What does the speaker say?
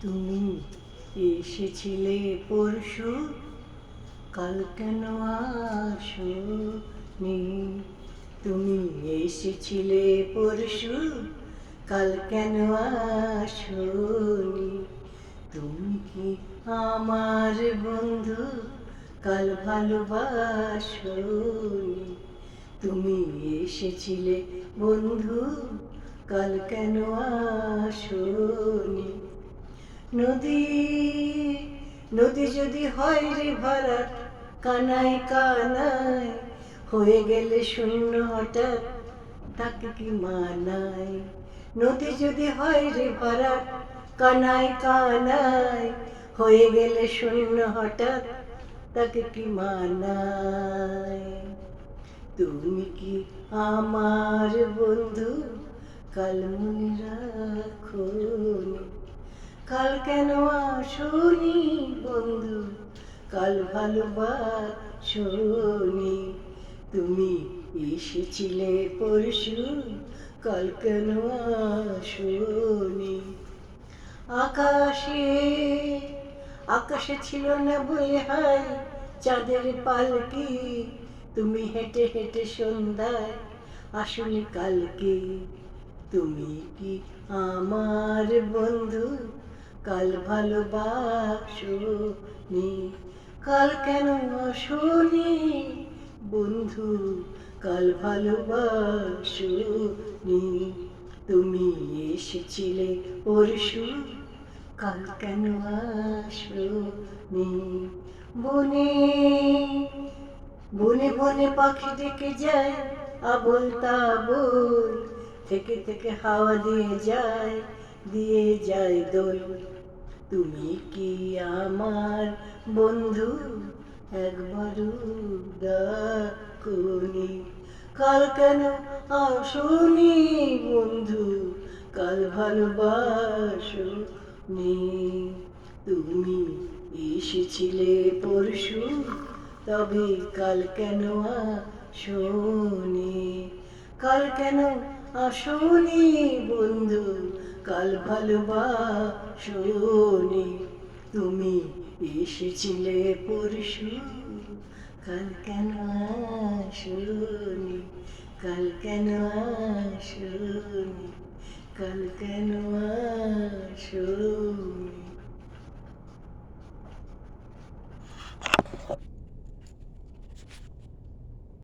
তুমি এসেছিলে পরশু, কাল কেন আসোনি? তুমি এসেছিলে পরশু, কাল কেন আসোনি? তুমি কি আমার বন্ধু, কাল ভালোবাসোনি? তুমি এসেছিলে বন্ধু, কাল কেন আসোনি? নদী নদী যদি হয় রে ভরাট, কানায় কানায় হয়ে গেলে শূন্য হঠাৎ, তাকে কি মানায়? নদী যদি হয় রে ভরাট, কানায় কানায় হয়ে গেলে শূন্য হঠাৎ, তাকে কি মানায়? তুমি কি আমার বন্ধু, কাল মনে রাখোনি? কাল কেন আসোনি বন্ধু, কাল ভালোবাসোনি? তুমি এসেছিলে পরশু, কাল কেন আসোনি? আকাশে আকাশে ছিল না বলে হায় চাঁদের পালকি, তুমি হেঁটে হেঁটে সন্ধ্যায় আসোনি কালকে। তুমি কি আমার বন্ধু, কাল ভালোবাসোনি? কাল কেন আসোনি বন্ধু, কাল ভালোবাসোনি? তুমি এসেছিলে পরশু, কাল কেন আসোনি? বনে বনে বনে পাখি ডেকে যায় আবোল তাবোল, থেকে থেকে হাওয়া দিয়ে যায় দোল। তুমি কি আমার বন্ধু, একবারও ডাকোনি? কাল কেন আসোনি বন্ধু, কাল ভালোবাসোনি? তুমি এসেছিলে পরশু, তবে কাল কেন আসোনি? কাল কেন আসোনি বন্ধু, কাল ভালোবাসোনি? তুমি এসেছিলে পরশু, কাল কেন আসোনি? কাল কেন আসোনি? কাল কেন আসোনি?